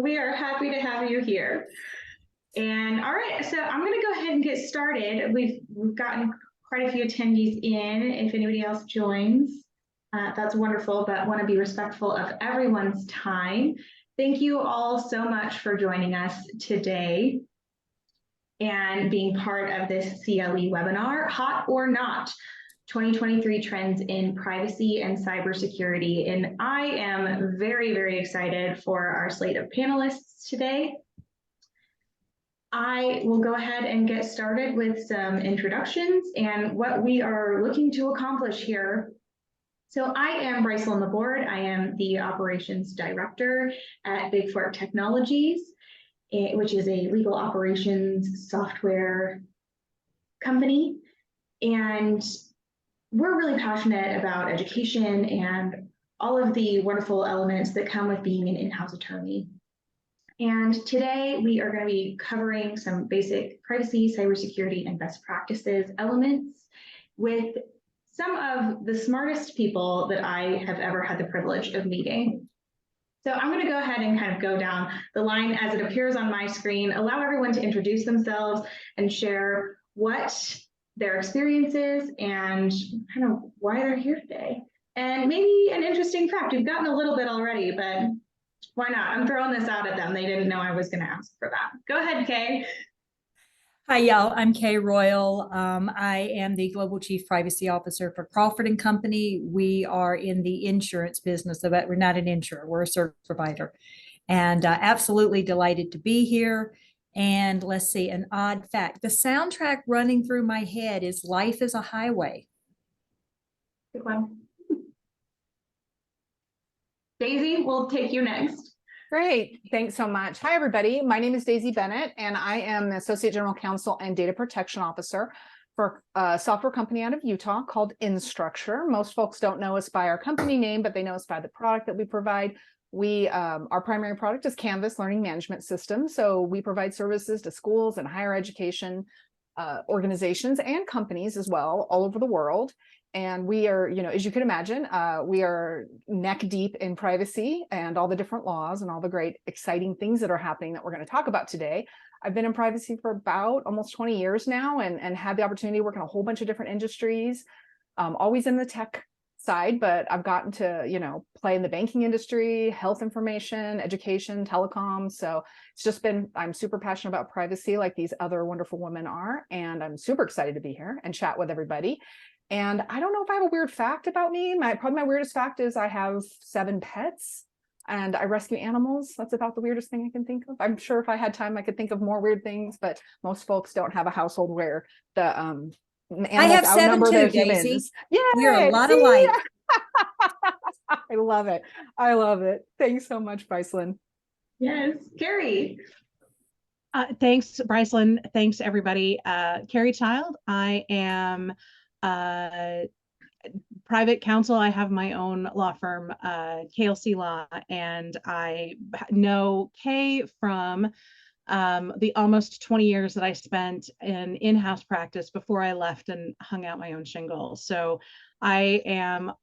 We are happy to have you here. And all right, so I'm going to go ahead and get started. We've gotten quite a few attendees in. If anybody else joins, that's wonderful, but want to be respectful of everyone's time. Thank you all so much for joining us today and being part of this CLE webinar, Hot or Not, 2023 Trends in Privacy and Cybersecurity. And I am very, very excited for our slate of panelists today. I will go ahead and get started with some introductions and what we are looking to accomplish here. So I am Brycelyn Laborde. I am the Operations Director at Bigfork Technologies, which is a legal operations software company. And we're really passionate about education and all of the wonderful elements that come with being an in-house attorney. And today we are going to be covering some basic privacy, cybersecurity, and best practices elements with some of the smartest people that I have ever had the privilege of meeting. So I'm going to go ahead and kind of go down the line as it appears on my screen, allow everyone to introduce themselves and share what their experience is and kind of why they're here today. And maybe an interesting fact, we've gotten a little bit already, but why not? I'm throwing this out at them. They didn't know I was going to ask for that. Go ahead, Kay. Hi, y'all. I'm Kay Royal. I am the Global Chief Privacy Officer for Crawford & Company. We are in the insurance business, but we're not an insurer. We're a service provider. And absolutely delighted to be here. And let's see, an odd fact. The soundtrack running through my head is Life is a Highway. Good one. Daisy, we'll take you next. Great. Thanks so much. Hi, everybody. My name is Daisy Bennett, and I am the Associate General Counsel and Data Protection Officer for a software company out of Utah called Instructure. Most folks don't know us by our company name, but they know us by the product that we provide. Our primary product is Canvas Learning Management System. So we provide services to schools and higher education organizations and companies as well, all over the world. And we are, as you can imagine, we are neck deep in privacy and all the different laws and all the great exciting things that are happening that we're going to talk about today. I've been in privacy for about almost 20 years now and had the opportunity to work in a whole bunch of different industries, always in the tech side, but I've gotten to, play in the banking industry, health information, education, telecom. So it's just been, I'm super passionate about privacy like these other wonderful women are. And I'm super excited to be here and chat with everybody. And I don't know if I have a weird fact about me. Probably my weirdest fact is I have 7 pets and I rescue animals. That's about the weirdest thing I can think of. I'm sure if I had time, I could think of more weird things, but most folks don't have a household where the animals I have 7 too, Daisy. Yeah, we're a lot alike. I love it. I love it. Thanks so much, Brycelyn. Yes, Kerry. Thanks, Brycelyn. Thanks, everybody. Kerry Childe. I am private counsel. I have my own law firm, KLC Law, and I know Kay from the almost 20 years that I spent in-house practice before I left and hung out my own shingle. So I am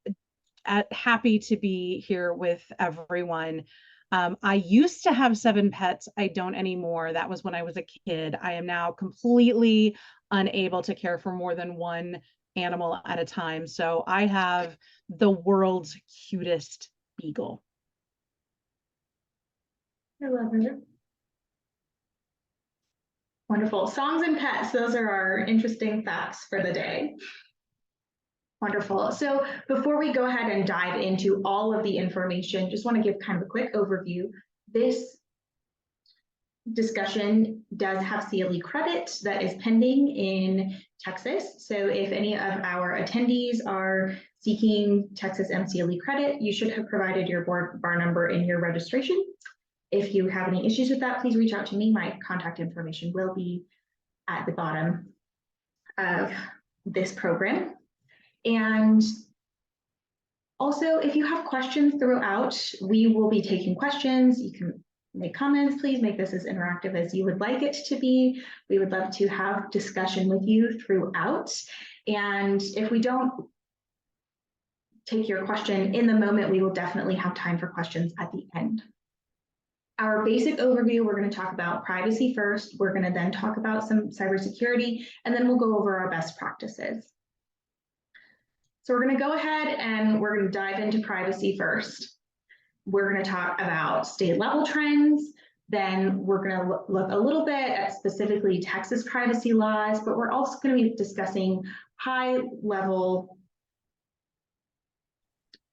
happy to be here with everyone. I used to have 7 pets. I don't anymore. That was when I was a kid. I am now completely unable to care for more than one animal at a time. So I have the world's cutest beagle. I love it. Wonderful. Songs and pets, those are our interesting facts for the day. Wonderful. So before we go ahead and dive into all of the information, just want to give kind of a quick overview. This discussion does have CLE credit that is pending in Texas. So if any of our attendees are seeking Texas MCLE credit, you should have provided your bar number in your registration. If you have any issues with that, please reach out to me. My contact information will be at the bottom of this program. And also, if you have questions throughout, we will be taking questions. You can make comments. Please make this as interactive as you would like it to be. We would love to have discussion with you throughout. And if we don't take your question in the moment, we will definitely have time for questions at the end. our basic overview, we're going to talk about privacy first. We're going to then talk about some cybersecurity, and then we'll go over our best practices. So we're going to go ahead and we're going to dive into privacy first. We're going to talk about state level trends. Then we're going to look a little bit at specifically Texas privacy laws, but we're also going to be discussing high level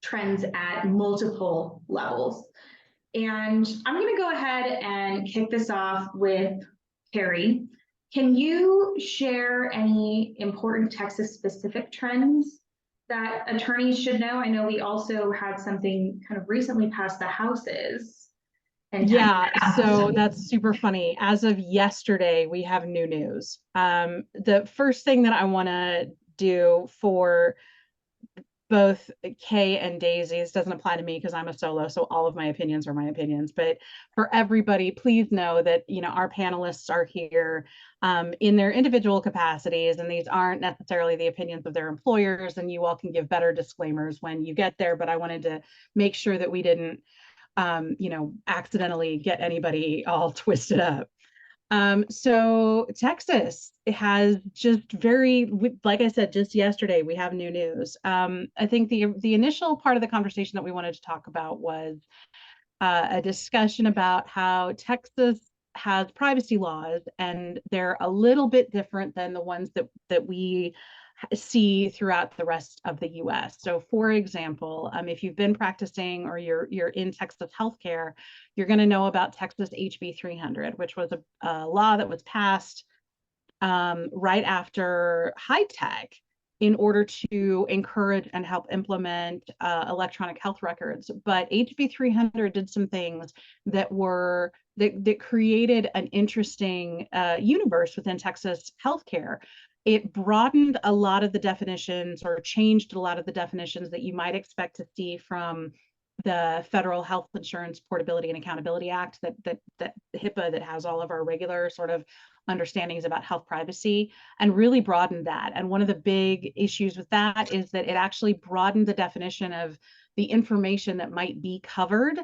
trends at multiple levels. And I'm going to go ahead and kick this off with Kerry. Can you share any important Texas specific trends that attorneys should know? I know we also had something kind of recently passed the houses. Yeah, so that's super funny. As of yesterday, we have new news. The first thing that I want to do for both Kay and Daisy's doesn't apply to me because I'm a solo, so all of my opinions are my opinions. But for everybody, please know that our panelists are here in their individual capacities, and these aren't necessarily the opinions of their employers. And you all can give better disclaimers when you get there. But I wanted to make sure that we didn't accidentally get anybody all twisted up. So Texas has just like I said, just yesterday, we have new news. I think the initial part of the conversation that we wanted to talk about was a discussion about how Texas has privacy laws, and they're a little bit different than the ones that we see throughout the rest of the US. So for example, if you've been practicing or you're in Texas healthcare, you're going to know about Texas HB 300, which was a law that was passed right after high tech in order to encourage and help implement electronic health records. But HB 300 did some things that created an interesting universe within Texas healthcare. It broadened a lot of the definitions, or changed a lot of the definitions that you might expect to see from the Federal Health Insurance Portability and Accountability Act, that HIPAA, that has all of our regular sort of understandings about health privacy, and really broadened that. And one of the big issues with that is that it actually broadened the definition of the information that might be covered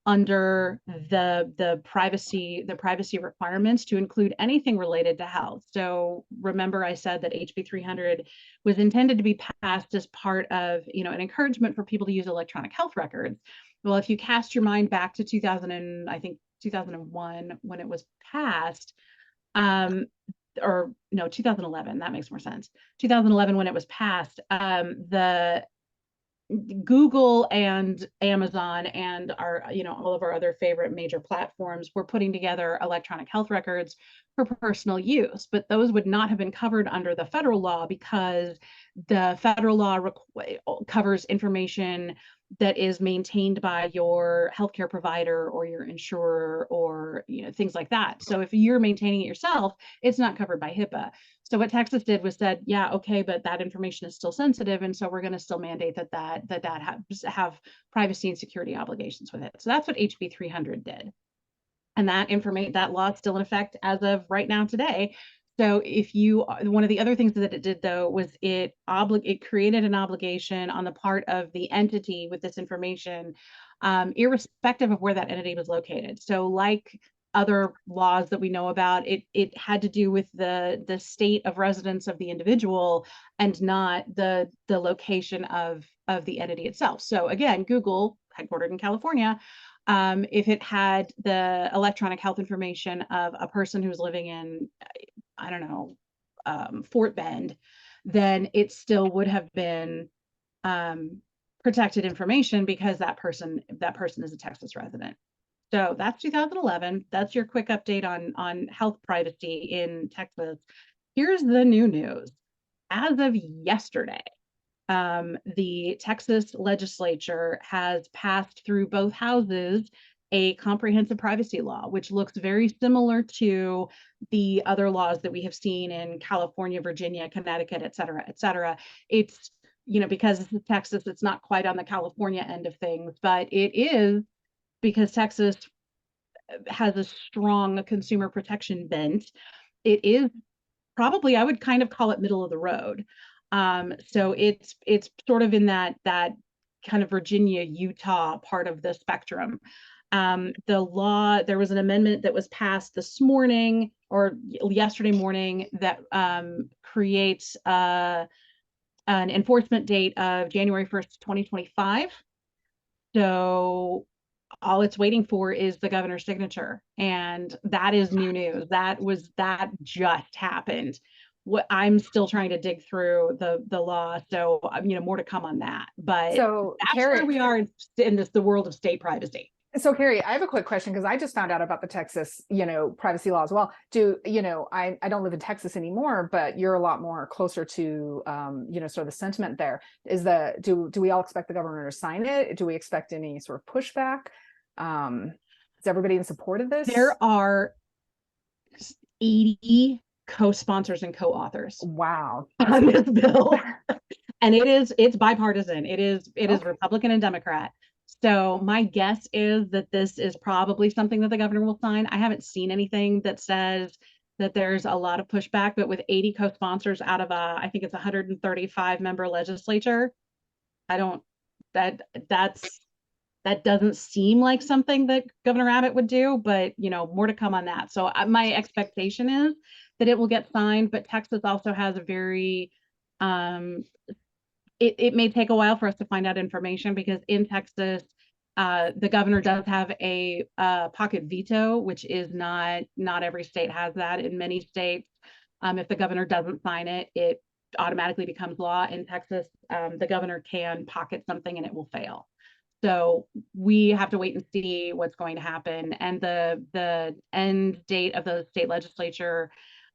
under the privacy requirements to include anything related to health. So remember, I said that HB 300 was intended to be passed as part of an encouragement for people to use electronic health records. Well, if you cast your mind back to 2001 when it was passed, or no, 2011, that makes more sense. 2011 when it was passed, the Google and Amazon and all of our other favorite major platforms were putting together electronic health records for personal use, but those would not have been covered under the federal law because the federal law covers information that is maintained by your healthcare provider or your insurer, or things like that. So if you're maintaining it yourself, it's not covered by HIPAA. So what Texas did was said, yeah, okay, but that information is still sensitive, and so we're going to still mandate that have privacy and security obligations with it. So that's what HB 300 did, and that law is still in effect as of right now today. So one of the other things that it did, though, was it created an obligation on the part of the entity with this information, irrespective of where that entity was located. So like other laws that we know about, it had to do with the state of residence of the individual and not the location of the entity itself. So again, Google, headquartered in California, if it had the electronic health information of a person who's living in, I don't know, Fort Bend, then it still would have been protected information because that person is a Texas resident. So that's 2011. That's your quick update on health privacy in Texas. Here's the new news. As of yesterday, the Texas legislature has passed through both houses a comprehensive privacy law, which looks very similar to the other laws that we have seen in California, Virginia, Connecticut, et cetera, et cetera. It's, because this is Texas, it's not quite on the California end of things, but it is, because Texas has a strong consumer protection bent. It is probably, I would kind of call it middle of the road. So it's sort of in that kind of Virginia, Utah part of the spectrum. There was an amendment that was passed this morning or yesterday morning that creates an enforcement date of January 1st, 2025. So all it's waiting for is the governor's signature, and that is new news. That just happened. What I'm still trying to dig through the law, so more to come on that. But So that's Kerry, where we are in the world of state privacy. So Kerry, I have a quick question because I just found out about the Texas, privacy law as well. I don't live in Texas anymore, but you're a lot more closer to, sort of the sentiment there. Do we all expect the governor to sign it? Do we expect any sort of pushback? Is everybody in support of this? There are 80 co-sponsors and co-authors. Wow. On this bill. And it's bipartisan. It is Republican and Democrat. So my guess is that this is probably something that the governor will sign. I haven't seen anything that says that there's a lot of pushback, but with 80 co-sponsors out of I think it's 135 member legislature, that doesn't seem like something that Governor Abbott would do, but more to come on that. So my expectation is that it will get signed, but Texas also has a very it may take a while for us to find out information because in Texas, the governor does have a pocket veto, which is not every state has that. In many states, if the governor doesn't sign it, it automatically becomes law. In Texas, the governor can pocket something and it will fail. So we have to wait and see what's going to happen. And the end date of the state legislature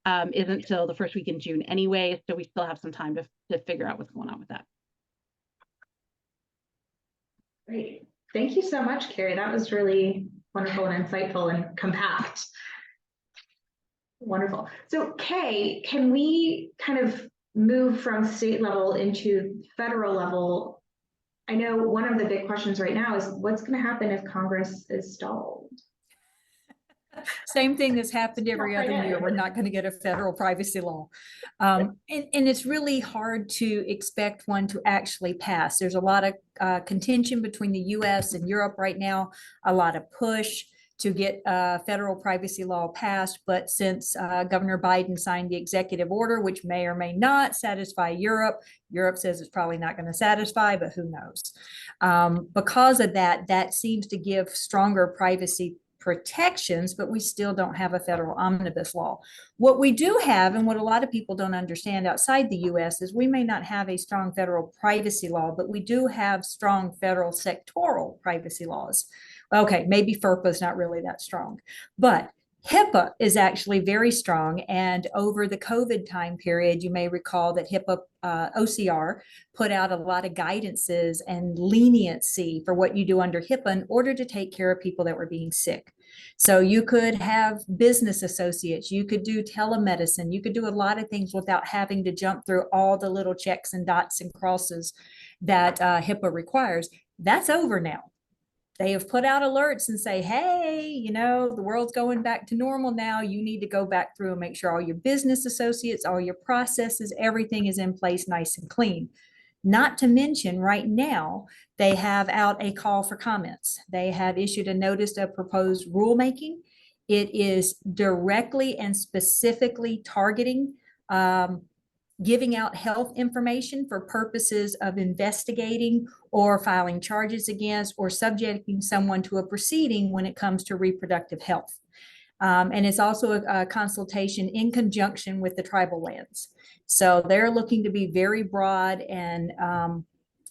isn't till the first week in June anyway. So we still have some time to figure out what's going on with that. Great. Thank you so much, Kerry. That was really wonderful and insightful and compact. Wonderful. So Kay, can we kind of move from state level into federal level? I know one of the big questions right now is what's going to happen if Congress is stalled? Same thing that's happened every other year. We're not going to get a federal privacy law. And it's really hard to expect one to actually pass. There's a lot of contention between the US and Europe right now, a lot of push to get a federal privacy law passed. But since Governor Biden signed the executive order, which may or may not satisfy Europe, Europe says it's probably not going to satisfy, but who knows? Because of that, that seems to give stronger privacy protections, but we still don't have a federal omnibus law. What we do have, and what a lot of people don't understand outside the US, is we may not have a strong federal privacy law, but we do have strong federal sectoral privacy laws. Okay, maybe FERPA is not really that strong, but HIPAA is actually very strong. And over the COVID time period, you may recall that HIPAA OCR put out a lot of guidances and leniency for what you do under HIPAA in order to take care of people that were being sick. So you could have business associates, you could do telemedicine, you could do a lot of things without having to jump through all the little checks and dots and crosses that HIPAA requires. That's over now. They have put out alerts and say, hey, the world's going back to normal now. You need to go back through and make sure all your business associates, all your processes, everything is in place nice and clean. Not to mention right now, they have out a call for comments. They have issued a notice of proposed rulemaking. It is directly and specifically targeting giving out health information for purposes of investigating or filing charges against or subjecting someone to a proceeding when it comes to reproductive health. And it's also a consultation in conjunction with the tribal lands. So they're looking to be very broad and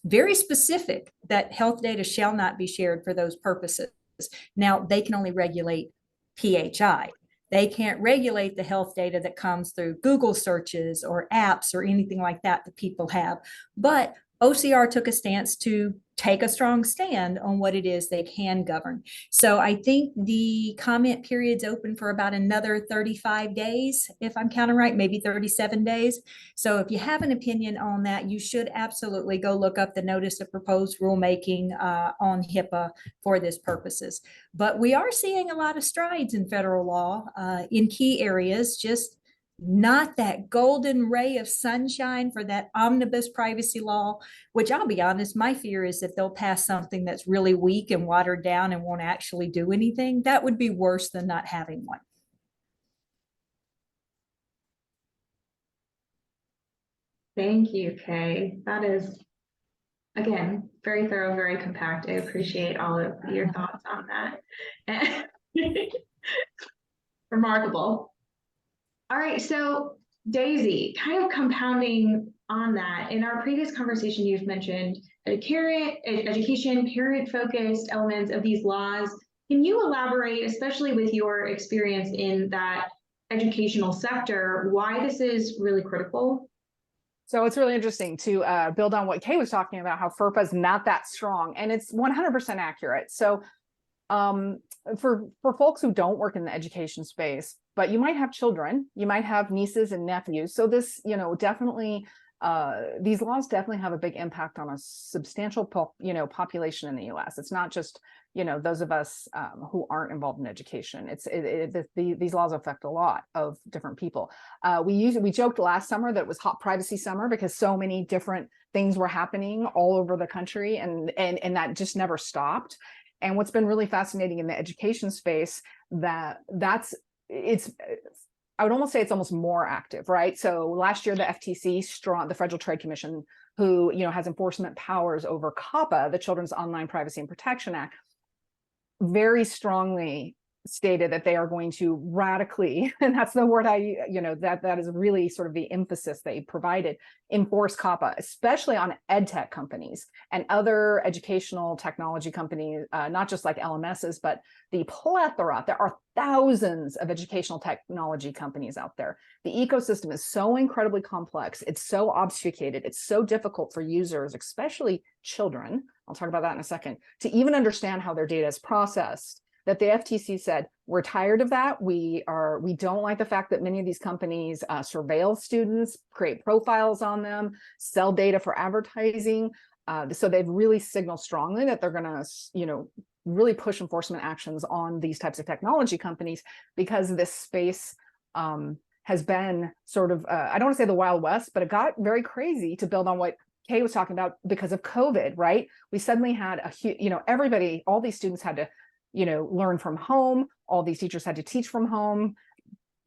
very specific that health data shall not be shared for those purposes. Now, they can only regulate PHI. They can't regulate the health data that comes through Google searches or apps or anything like that that people have. But OCR took a stance to take a strong stand on what it is they can govern. So I think the comment period's open for about another 35 days, if I'm counting right, maybe 37 days. So if you have an opinion on that, you should absolutely go look up the notice of proposed rulemaking on HIPAA for this purposes. But we are seeing a lot of strides in federal law in key areas, just not that golden ray of sunshine for that omnibus privacy law, which I'll be honest, my fear is that they'll pass something that's really weak and watered down and won't actually do anything. That would be worse than not having one. Thank you, Kay. That is, again, very thorough, very compact. I appreciate all of your thoughts on that. Remarkable. All right, so Daisy, kind of compounding on that, in our previous conversation, you've mentioned education, parent-focused elements of these laws. Can you elaborate, especially with your experience in that educational sector, why this is really critical? So it's really interesting to build on what Kay was talking about, how FERPA is not that strong, and it's 100% accurate. So for folks who don't work in the education space, but you might have children, you might have nieces and nephews. So this, definitely, these laws definitely have a big impact on a substantial, population in the U.S. It's not just, those of us who aren't involved in education. These laws affect a lot of different people. We joked last summer that it was hot privacy summer because so many different things were happening all over the country, and that just never stopped. And what's been really fascinating in the education space, I would almost say it's almost more active, right? So last year, the FTC, the Federal Trade Commission, who has enforcement powers over COPPA, the Children's Online Privacy and Protection Act, very strongly stated that they are going to radically, and that's the word that is really sort of the emphasis they provided, enforce COPPA, especially on ed tech companies and other educational technology companies, not just like LMSs, but the plethora. There are thousands of educational technology companies out there. The ecosystem is so incredibly complex. It's so obfuscated. It's so difficult for users, especially children, I'll talk about that in a second, to even understand how their data is processed, that the FTC said, we're tired of that. We don't like the fact that many of these companies surveil students, create profiles on them, sell data for advertising. So they've really signaled strongly that they're going to, really push enforcement actions on these types of technology companies, because this space has been sort of, I don't want to say the Wild West, but it got very crazy, to build on what Kay was talking about, because of COVID, right? We suddenly had everybody, all these students had to learn from home. All these teachers had to teach from home.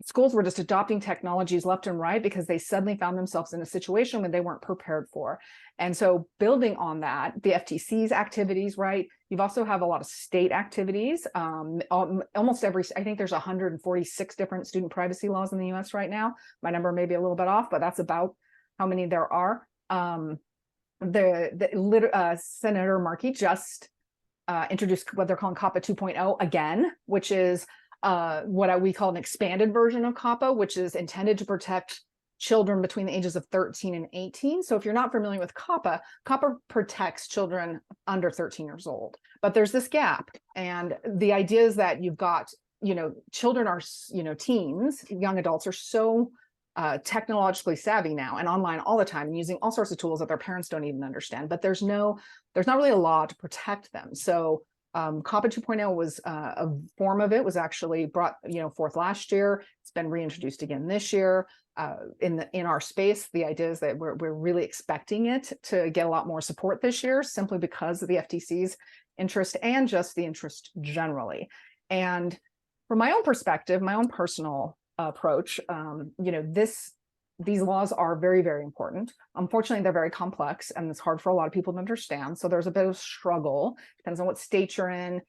Schools were just adopting technologies left and right because they suddenly found themselves in a situation where they weren't prepared for. And so building on that, the FTC's activities, right? You've also have a lot of state activities. Almost I think there's 146 different student privacy laws in the US right now. My number may be a little bit off, but that's about how many there are. Senator Markey just introduced what they're calling COPPA 2.0 again, which is what we call an expanded version of COPPA, which is intended to protect children between the ages of 13 and 18. So if you're not familiar with COPPA, COPPA protects children under 13 years old. But there's this gap. And the idea is that you've got, children are, teens, young adults are so technologically savvy now and online all the time, using all sorts of tools that their parents don't even understand, but there's not really a law to protect them. So COPPA 2.0 was a form of it, was actually brought forth last year. It's been reintroduced again this year. In our space, the idea is that we're really expecting it to get a lot more support this year, simply because of the FTC's interest and just the interest generally. And from my own perspective, my own personal approach, these laws are very, very important. Unfortunately, they're very complex, and it's hard for a lot of people to understand. So there's a bit of struggle. Depends on what state you're in.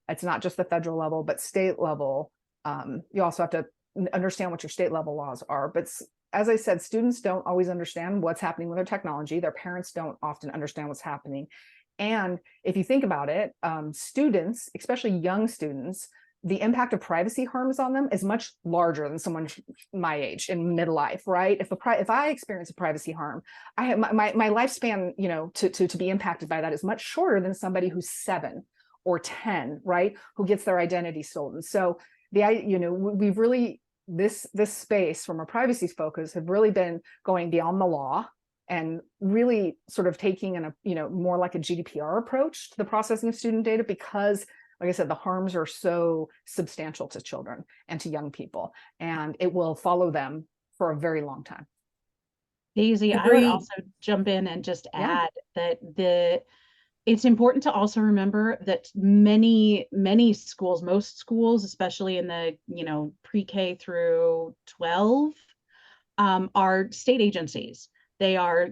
It's not just the federal level, but state level. You also have to understand what your state level laws are. But as I said, students don't always understand what's happening with their technology. Their parents don't often understand what's happening. And if you think about it, students, especially young students, the impact of privacy harms on them is much larger than someone my age in midlife, right? If I experience a privacy harm, I have my lifespan, to be impacted by that is much shorter than somebody who's 7 or 10, right? Who gets their identity stolen. So we've really, this space from a privacy focus have really been going beyond the law and really sort of taking more like a GDPR approach to the processing of student data, because like I said, the harms are so substantial to children and to young people, and it will follow them for a very long time. Daisy, I would Agreed. also jump in and just Yeah. add that it's important to also remember that many schools, most schools, especially in the pre-K through 12, are state agencies. They're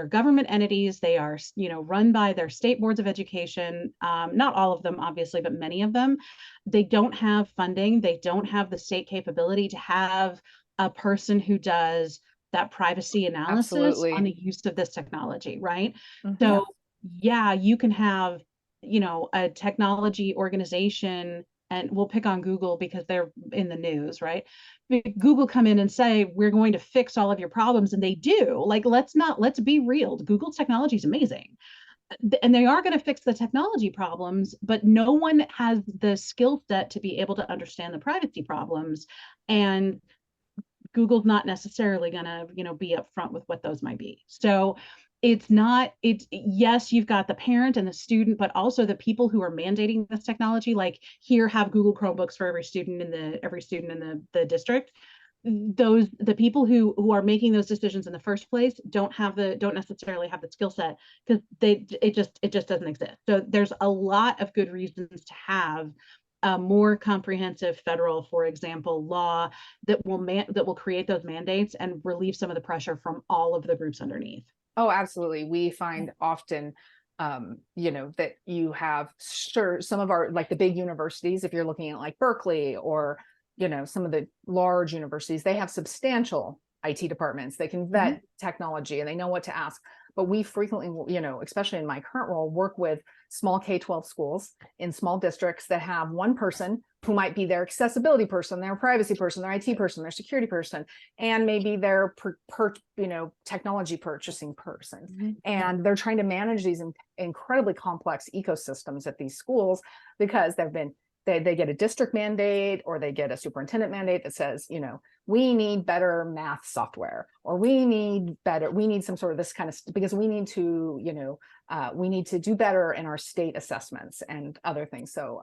government entities. They are run by their state boards of education. Not all of them, obviously, but many of them. They don't have funding. They don't have the state capability to have a person who does that privacy analysis Absolutely. on the use of this technology, right? Mhm. So yeah, you can have a technology organization, and we'll pick on Google because they're in the news, right? Google come in and say, we're going to fix all of your problems, and they do. Like, let's be real. Google technology is amazing, and they are going to fix the technology problems, but no one has the skill set to be able to understand the privacy problems. And Google's not necessarily going to, be upfront with what those might be. So yes, you've got the parent and the student, but also the people who are mandating this technology, like here, have Google Chromebooks for every student in the district. The people who are making those decisions in the first place don't necessarily have the skill set, because it just doesn't exist. So there's a lot of good reasons to have a more comprehensive federal, for example, law that will create those mandates and relieve some of the pressure from all of the groups underneath. Oh, absolutely. We find often, that you have some of our, like the big universities, if you're looking at like Berkeley or, some of the large universities, they have substantial IT departments. They can vet technology and they know what to ask. But we frequently, especially in my current role, work with small K-12 schools in small districts that have one person who might be their accessibility person, their privacy person, their IT person, their security person, and maybe their technology purchasing person. And they're trying to manage these incredibly complex ecosystems at these schools, because they get a district mandate or they get a superintendent mandate that says, we need better math software, or we need some sort of this kind of, because we need to do better in our state assessments and other things. So,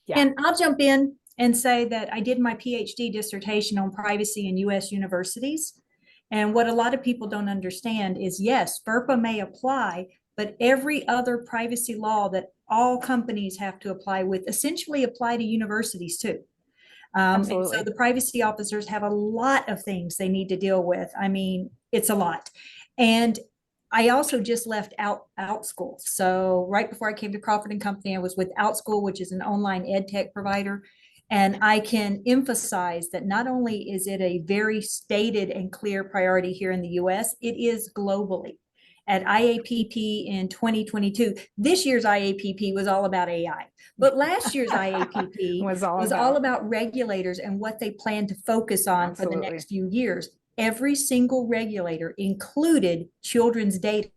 yeah. And I'll jump in and say that I did my PhD dissertation on privacy in US universities. And what a lot of people don't understand is, yes, FERPA may apply, but every other privacy law that all companies have to apply with essentially apply to universities too. And so the privacy officers have a lot of things they need to deal with. I mean, it's a lot. And I also just left OutSchool. So right before I came to Crawford and Company, I was with OutSchool, which is an online ed tech provider. And I can emphasize that not only is it a very stated and clear priority here in the US, it is globally. At IAPP in 2022, this year's IAPP was all about AI, but last year's IAPP was all about regulators and what they plan to focus on for the next few years. Every single regulator included children's data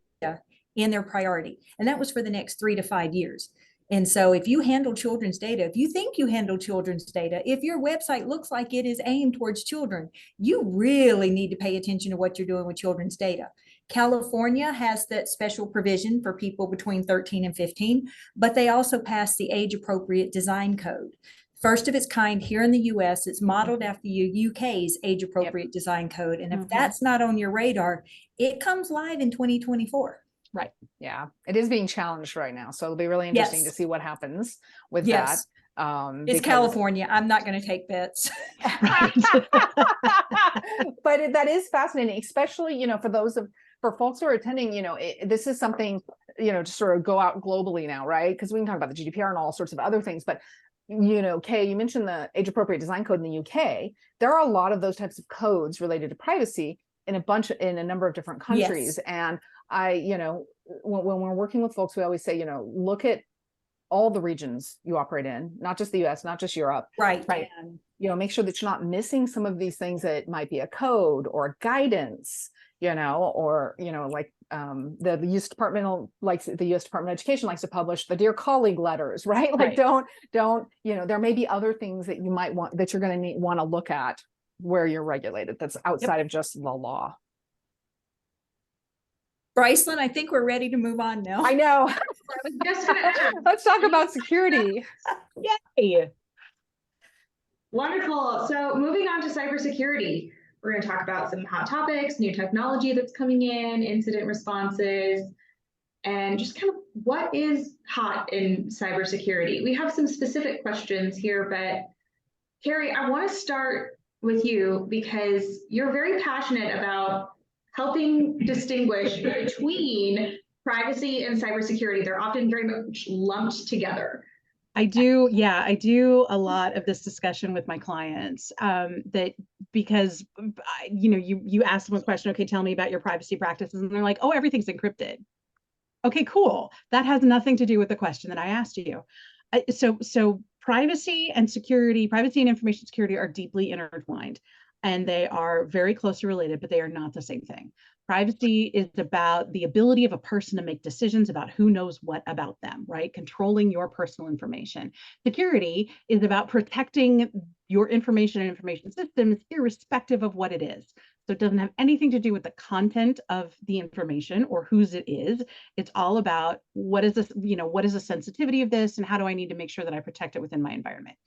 in their priority, and that was for the next 3 to 5 years. And so if you handle children's data, if you think you handle children's data, if your website looks like it is aimed towards children, you really need to pay attention to what you're doing with children's data. California has that special provision for people between 13 and 15, but they also passed the age-appropriate design code. First of its kind here in the US, it's modeled after the UK's age-appropriate design code. And if that's not on your radar, it comes live in 2024. Right. Yeah, it is being challenged right now. So it'll be really interesting to see what happens with that. It's California. I'm not going to take bets. But that is fascinating, especially, for folks who are attending, this is something, to sort of go out globally now, right? Because we can talk about the GDPR and all sorts of other things, but Kay, you mentioned the age appropriate design code in the UK. There are a lot of those types of codes related to privacy in a number of different countries. And when we're working with folks, we always say, look at all the regions you operate in, not just the US, not just Europe. Right. And, make sure that you're not missing some of these things that might be a code or guidance, or, like the US Department of Education likes to publish the Dear Colleague letters, right? Like, don't, there may be other things that you might want, that you're going to want to look at where you're regulated. That's outside of just the law. Bryceland, I think we're ready to move on now. I know. Just gonna Let's talk about security. Yay. Wonderful. So moving on to cybersecurity, we're going to talk about some hot topics, new technology that's coming in, incident responses, and just kind of what is hot in cybersecurity. We have some specific questions here, but Kerry, I want to start with you because you're very passionate about helping distinguish between privacy and cybersecurity. They're often very much lumped together. I do a lot of this discussion with my clients, that because you ask them a question, okay, tell me about your privacy practices, and they're like, oh, everything's encrypted. Okay, cool. That has nothing to do with the question that I asked you. So privacy and security, privacy and information security are deeply intertwined, and they are very closely related, but they are not the same thing. Privacy is about the ability of a person to make decisions about who knows what about them, right? Controlling your personal information. Security is about protecting your information and information systems, irrespective of what it is. So it doesn't have anything to do with the content of the information or whose it is. It's all about what is this, what is the sensitivity of this, and how do I need to make sure that I protect it within my environment.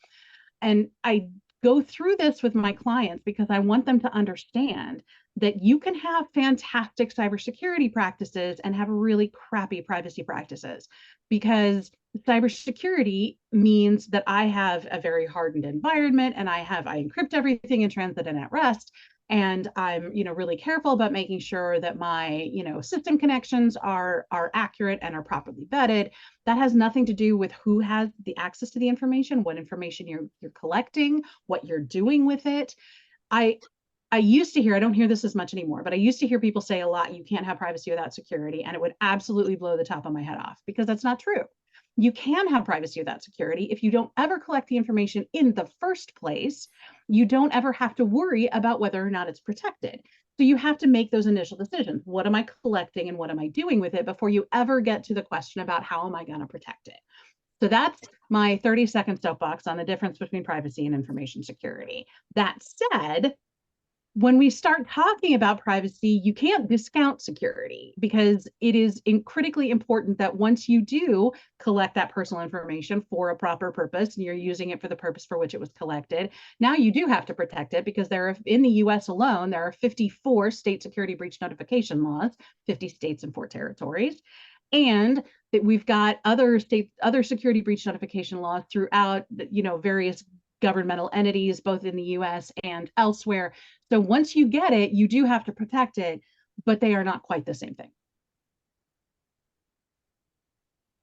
And I go through this with my clients because I want them to understand that you can have fantastic cybersecurity practices and have really crappy privacy practices, because cybersecurity means that I have a very hardened environment and I encrypt everything in transit and at rest. And I'm, really careful about making sure that my, system connections are accurate and are properly vetted. That has nothing to do with who has the access to the information, what information you're collecting, what you're doing with it. I used to hear, I don't hear this as much anymore, but I used to hear people say a lot, you can't have privacy without security, and it would absolutely blow the top of my head off, because that's not true. You can have privacy without security. If you don't ever collect the information in the first place, you don't ever have to worry about whether or not it's protected. So you have to make those initial decisions. What am I collecting and what am I doing with it before you ever get to the question about how am I going to protect it? So that's my 30-second soapbox on the difference between privacy and information security. That said, when we start talking about privacy, you can't discount security, because it is critically important that once you do collect that personal information for a proper purpose and you're using it for the purpose for which it was collected, now you do have to protect it, because in the US alone, there are 54 state security breach notification laws, 50 states and 4 territories. And that we've got other security breach notification laws throughout, various governmental entities, both in the US and elsewhere. So once you get it, you do have to protect it, but they are not quite the same thing.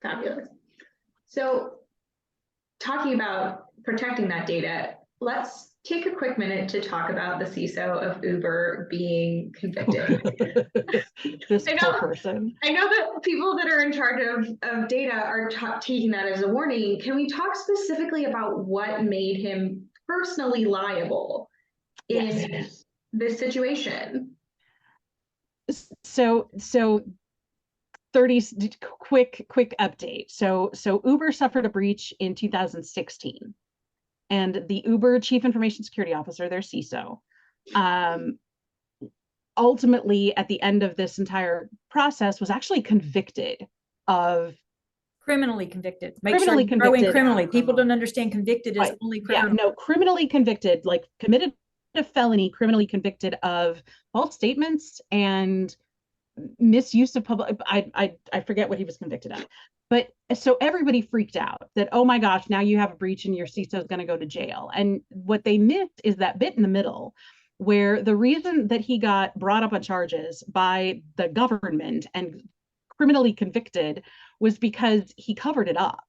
Fabulous. So talking about protecting that data, let's take a quick minute to talk about the CISO of Uber being convicted. This poor person. I know that people that are in charge of data are taking that as a warning. Can we talk specifically about what made him personally liable in this situation? So 30 quick update. So Uber suffered a breach in 2016, and the Uber chief information security officer, their CISO, ultimately at the end of this entire process was actually convicted of Criminally convicted. Criminally. People don't understand convicted is only criminal. Yeah, no, criminally convicted, like committed a felony, criminally convicted of false statements and misuse of public. I forget what he was convicted of. But so everybody freaked out that, oh my gosh, now you have a breach and your CISO is going to go to jail. And what they missed is that bit in the middle, where the reason that he got brought up on charges by the government and criminally convicted was because he covered it up.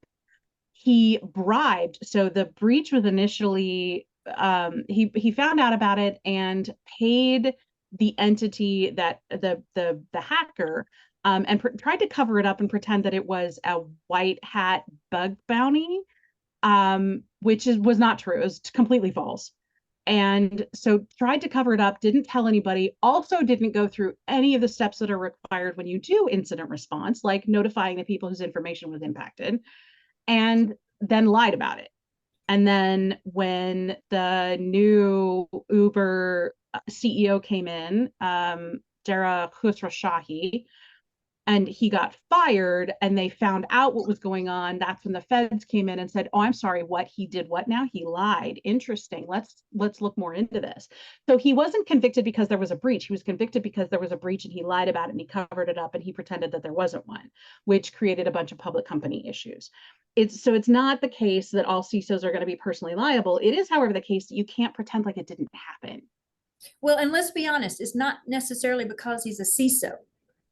He bribed. So the breach was initially, he found out about it and paid the entity that the hacker, and tried to cover it up and pretend that it was a white hat bug bounty, which was not true. It was completely false. And so tried to cover it up, didn't tell anybody, also didn't go through any of the steps that are required when you do incident response, like notifying the people whose information was impacted, and then lied about it. And then when the new Uber CEO came in, Dara Khosrowshahi, and he got fired, and they found out what was going on. That's when the feds came in and said, oh, I'm sorry, what? He did what now? He lied. Interesting. Let's look more into this. So he wasn't convicted because there was a breach. He was convicted because there was a breach and he lied about it and he covered it up and he pretended that there wasn't one, which created a bunch of public company issues. It's not the case that all CISOs are going to be personally liable. It is, however, the case that you can't pretend like it didn't happen. Well, and let's be honest, it's not necessarily because he's a CISO.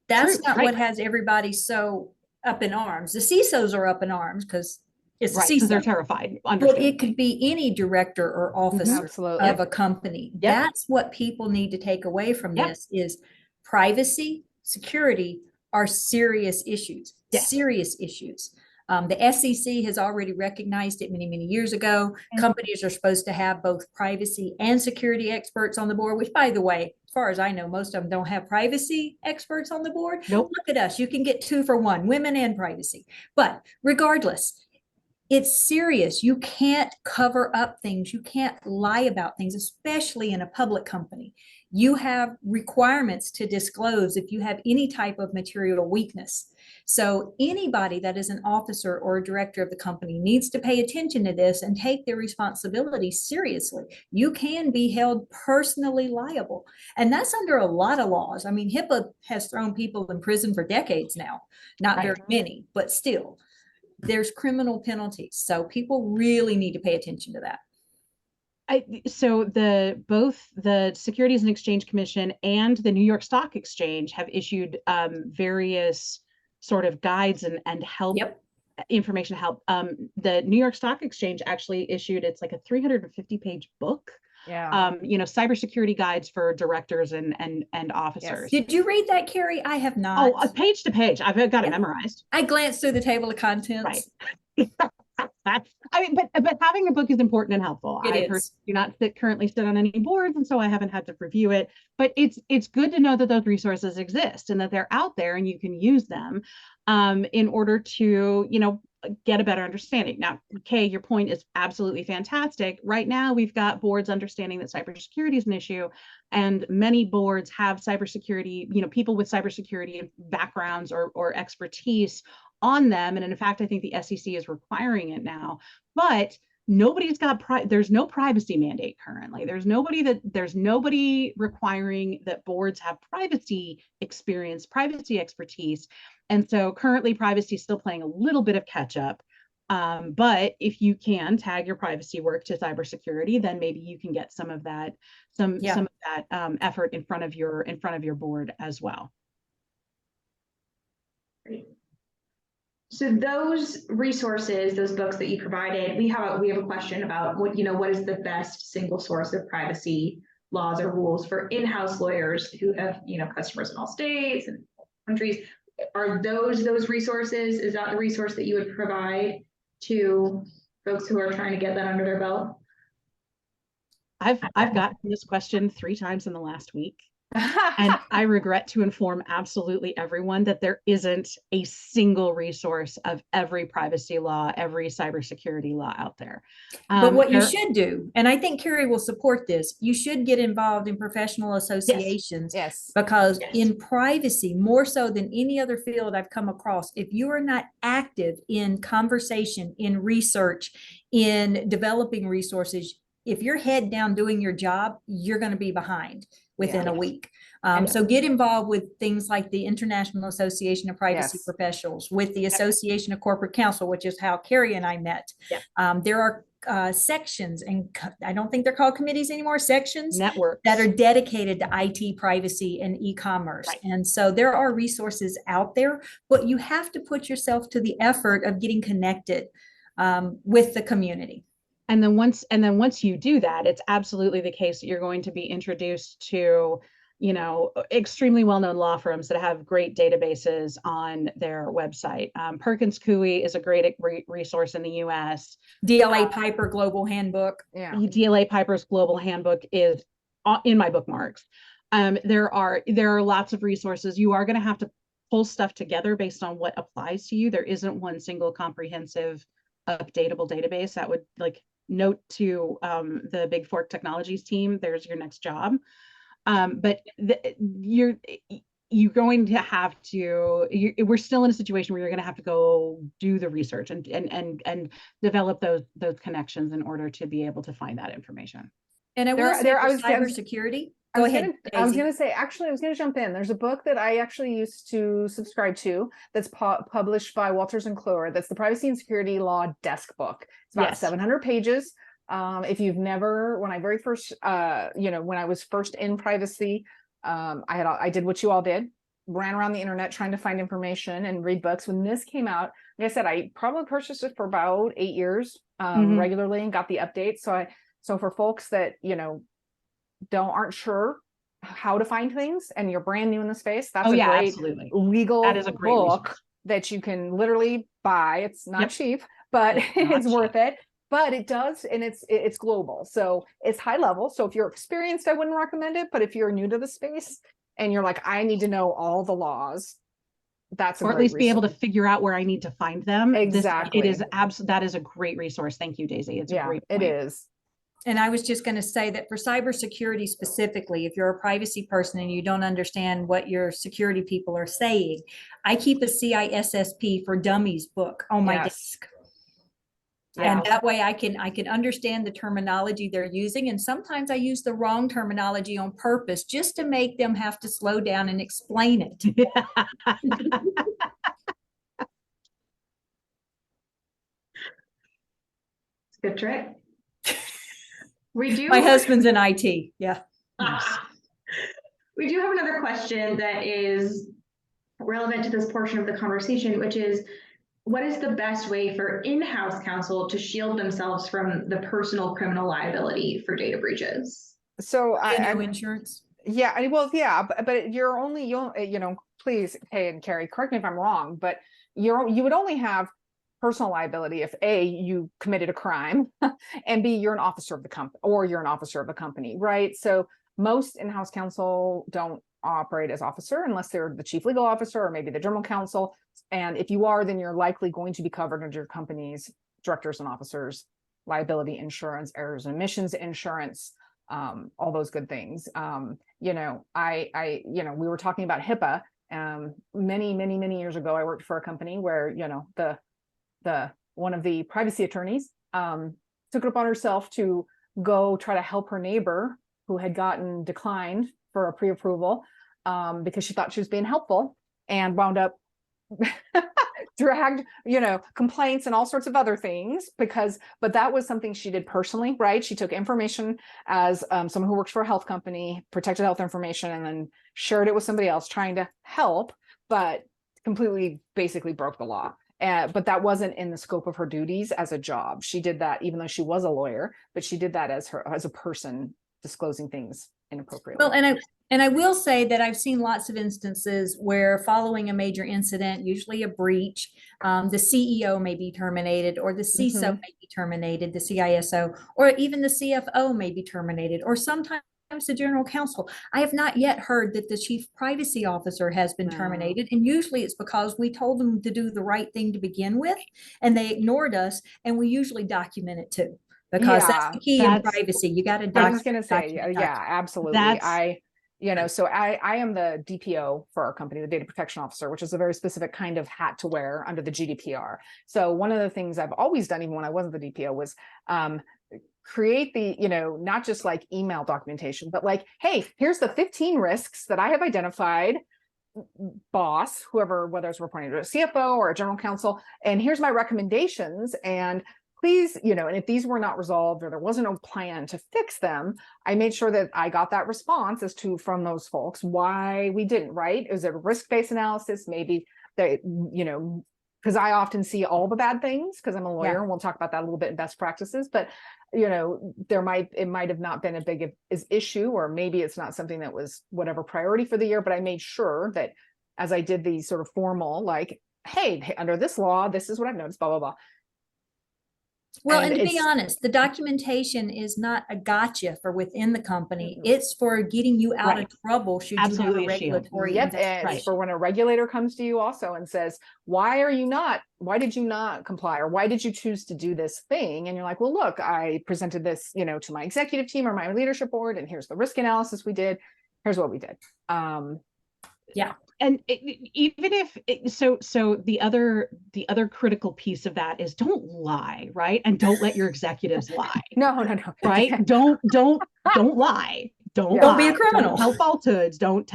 That's not what has everybody so up in arms. The CISOs are up in arms because it's a CISO. They're terrified. But it could be any director or officer of a company. That's what people need to take away from this is privacy, security are serious issues, serious issues. The SEC has already recognized it many, many years ago. Companies are supposed to have both privacy and security experts on the board, which, by the way, as far as I know, most of them don't have privacy experts on the board. Nope. Look at us. You can get 2 for 1, women and privacy. But regardless, it's serious. You can't cover up things. You can't lie about things, especially in a public company. You have requirements to disclose if you have any type of material weakness. So anybody that is an officer or a director of the company needs to pay attention to this and take their responsibility seriously. You can be held personally liable. And that's under a lot of laws. I mean, HIPAA has thrown people in prison for decades now, not very many, but still. There's criminal penalties. So people really need to pay attention to that. So both the Securities and Exchange Commission and the New York Stock Exchange have issued various sort of guides and help information help. The New York Stock Exchange actually issued, it's like a 350-page book. Cybersecurity guides for directors and officers. Did you read that, Kerry? I have not. Oh, page to page. I've got it memorized. I glanced through the table of contents. Right. I mean, but having a book is important and helpful. I do not currently sit on any boards, and so I haven't had to review it. But it's good to know that those resources exist and that they're out there and you can use them in order to, get a better understanding. Now, Kay, your point is absolutely fantastic. Right now, we've got boards understanding that cybersecurity is an issue, and many boards have cybersecurity, people with cybersecurity backgrounds or expertise on them. And in fact, I think the SEC is requiring it now, but nobody's got, there's no privacy mandate currently. There's nobody requiring that boards have privacy experience, privacy expertise. And so currently privacy is still playing a little bit of catch up. But if you can tag your privacy work to cybersecurity, then maybe you can get some of that, some of that effort in front of your board as well. Great. So those resources, those books that you provided, we have a question about what is the best single source of privacy laws or rules for in-house lawyers who have, customers in all states and countries. Are those resources? Is that the resource that you would provide to folks who are trying to get that under their belt? I've gotten this question 3 times in the last week. And I regret to inform absolutely everyone that there isn't a single resource of every privacy law, every cybersecurity law out there. But what you should do, and I think Kerry will support this, you should get involved in professional associations. Yes. Because in privacy, more so than any other field I've come across, if you are not active in conversation, in research, in developing resources, if you're head down doing your job, you're going to be behind within a week. So get involved with things like the International Association of Privacy Professionals, with the Association of Corporate Counsel, which is how Kerry and I met. There are sections, and I don't think they're called committees anymore, sections networks that are dedicated to IT privacy and e-commerce. And so there are resources out there, but you have to put yourself to the effort of getting connected with the community. And then once you do that, it's absolutely the case that you're going to be introduced to, extremely well-known law firms that have great databases on their website. Perkins Coie is a great resource in the US. DLA Piper Global Handbook. DLA Piper's Global Handbook is in my bookmarks. There are lots of resources. You are going to have to pull stuff together based on what applies to you. There isn't one single comprehensive updatable database. That would note to the Bigfork Technologies team, there's your next job. But you're going to have to, we're still in a situation where you're going to have to go do the research and develop those connections in order to be able to find that information. And I will say for cybersecurity, go ahead, I was Daisy. going to say, actually, I was going to jump in. There's a book that I actually used to subscribe to that's published by Walters and Cloer. That's the Privacy and Security Law Desk Book. It's about 700 pages. If you've never, when I very first, when I was first in privacy, I did what you all did, ran around the internet trying to find information and read books. When this came out, like I said, I probably purchased it for about 8 years regularly and got the updates. So for folks that, aren't sure how to find things and you're brand new in the space, that's a great absolutely. legal That is a great book resource that you can literally buy. It's not cheap, but it's worth it. But it does, and it's global, so it's high level. So if you're experienced, I wouldn't recommend it. But if you're new to the space and you're like, I need to know all the laws, that's or at least be able to figure out where I need to find them. Exactly. It is that is a great resource. Thank you, Daisy. It's a great point. It is. And I was just going to say that for cybersecurity specifically, if you're a privacy person and you don't understand what your security people are saying, I keep a CISSP for Dummies book on my desk. And that way I can understand the terminology they're using. And sometimes I use the wrong terminology on purpose just to make them have to slow down and explain it. It's a good trick. We do. My husband's in IT. Yeah. We do have another question that is relevant to this portion of the conversation, which is, what is the best way for in-house counsel to shield themselves from the personal criminal liability for data breaches? So insurance. Yeah, well, yeah, but please, Kay and Kerry, correct me if I'm wrong, but you would only have personal liability if A, you committed a crime, and B, you're an officer of the company, or you're an officer of the company, right? So most in-house counsel don't operate as officer unless they're the chief legal officer or maybe the general counsel. And if you are, then you're likely going to be covered under your company's directors and officers liability insurance, errors and omissions insurance, all those good things. We were talking about HIPAA. Many years ago, I worked for a company where one of the privacy attorneys took it upon herself to go try to help her neighbor who had gotten declined for a pre-approval because she thought she was being helpful, and wound up dragged, complaints and all sorts of other things but that was something she did personally, right? She took information as someone who works for a health company, protected health information, and then shared it with somebody else trying to help, but completely basically broke the law. But that wasn't in the scope of her duties as a job. She did that even though she was a lawyer, but she did that as a person disclosing things inappropriately. Well, and I will say that I've seen lots of instances where following a major incident, usually a breach, the CEO may be terminated, or the CISO may be terminated, the CISO, or even the CFO may be terminated, or sometimes the general counsel. I have not yet heard that the chief privacy officer has been terminated. And usually it's because we told them to do the right thing to begin with, and they ignored us, and we usually document it too. Because that's the key in privacy. You got to document. I was going to say, yeah, absolutely. So I am the DPO for our company, the data protection officer, which is a very specific kind of hat to wear under the GDPR. So one of the things I've always done, even when I wasn't the DPO, was create the, not just like email documentation, but like, hey, here's the 15 risks that I have identified, boss, whoever, whether it's reporting to a CFO or a general counsel, and here's my recommendations. And please, and if these were not resolved or there wasn't a plan to fix them, I made sure that I got that response from those folks, why we didn't, right? Is it a risk-based analysis? Maybe they, because I often see all the bad things because I'm a lawyer, and we'll talk about that a little bit in best practices, but it might have not been a big issue, or maybe it's not something that was whatever priority for the year, but I made sure that as I did the sort of formal, like, hey, under this law, this is what I've noticed, blah, blah, blah. Well, and to be honest, the documentation is not a gotcha for within the company. It's for getting you out of trouble should you have a regulatory. And for when a regulator comes to you also and says, why did you not comply, or why did you choose to do this thing? And you're like, well, look, I presented this, to my executive team or my leadership board, and here's the risk analysis we did. Here's what we did. Yeah. And even if so the other critical piece of that is don't lie, right? And don't let your executives lie. No. Right? Don't lie. Don't Don't be a lie. criminal. Don't tell falsehoods. Don't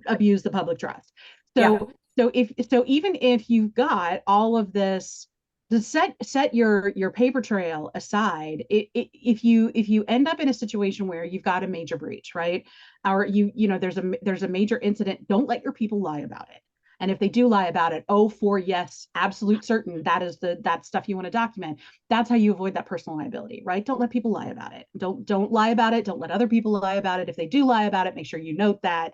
abuse the public trust. So even if you've got all of this, to set your paper trail aside, if you end up in a situation where you've got a major breach, right? Or there's a major incident, don't let your people lie about it. And if they do lie about it, yes, absolute certain, that stuff you want to document. That's how you avoid that personal liability, right? Don't let people lie about it. Don't lie about it. Don't let other people lie about it. If they do lie about it, make sure you note that.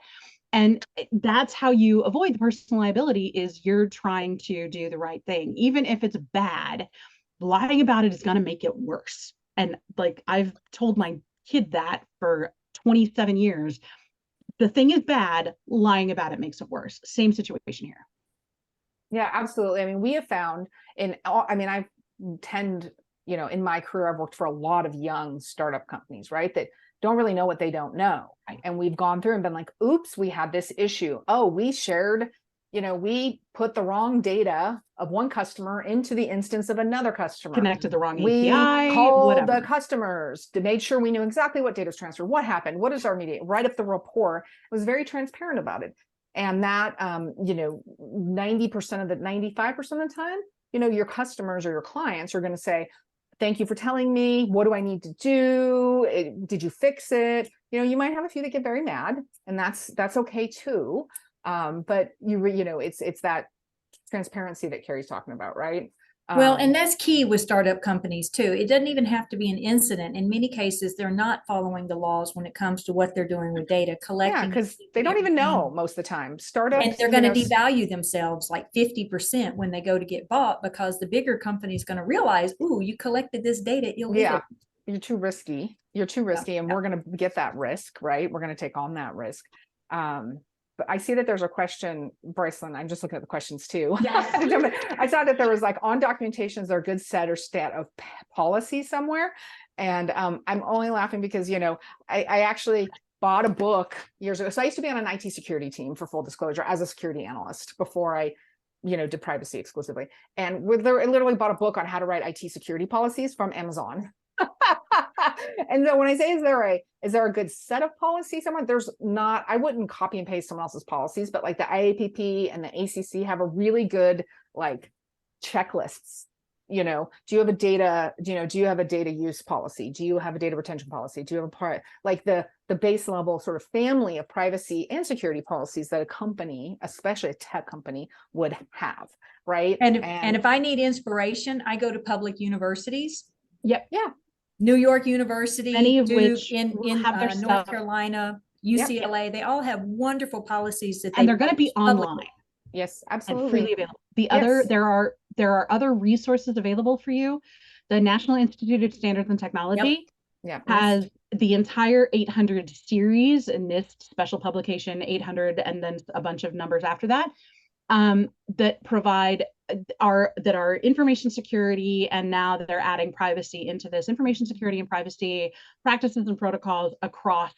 And that's how you avoid the personal liability, is you're trying to do the right thing. Even if it's bad, lying about it is going to make it worse. And like I've told my kid that for 27 years, the thing is bad, lying about it makes it worse. Same situation here. Yeah, absolutely. I mean, we have found in my career, I've worked for a lot of young startup companies, right? That don't really know what they don't know. Right. And we've gone through and been like, oops, we had this issue. Oh, we put the wrong data of one customer into the instance of another customer. Connected the wrong We API, called whatever. the customers to make sure we knew exactly what data was transferred, what happened, what is our media, write up the report. It was very transparent about it. And that, 90% of the 95% of the time, your customers or your clients are going to say, thank you for telling me. What do I need to do? Did you fix it? You might have a few that get very mad, and that's okay too. But it's that transparency that Kerry's talking about, right? Well, and that's key with startup companies too. It doesn't even have to be an incident. In many cases, they're not following the laws when it comes to what they're doing with data collecting. Yeah, because they don't even know most of the time. Startups, and they're going to devalue themselves like 50% when they go to get bought, because the bigger company is going to realize, ooh, you collected this data illegally. Yeah, you're too risky. And we're going to get that risk, right? We're going to take on that risk. But I see that there's a question, Brycelyn. I'm just looking at the questions too. Yes. I saw that there was like, on documentations, there are good set or stat of policy somewhere. And I'm only laughing because, I actually bought a book years ago. So I used to be on an IT security team, for full disclosure, as a security analyst before I, did privacy exclusively. And I literally bought a book on how to write IT security policies from Amazon. And so when I say, is there a good set of policies somewhere? There's not. I wouldn't copy and paste someone else's policies, but like the IAPP and the ACC have a really good like checklists. Do you have a data, do you have a data use policy? Do you have a data retention policy? Do you have a part like the base level sort of family of privacy and security policies that a company, especially a tech company, would have, right? And if I need inspiration, I go to public universities. Yep. Yeah. New York University, many of Duke, which in North Carolina, UCLA, they all have wonderful policies that and they're going to be online. Yes, absolutely. And freely available. There are other resources available for you. The National Institute of Standards and Technology has the entire 800 series, and NIST special publication 800, and then a bunch of numbers after that, that provide are information security, and now that they're adding privacy into this, information security and privacy practices and protocols across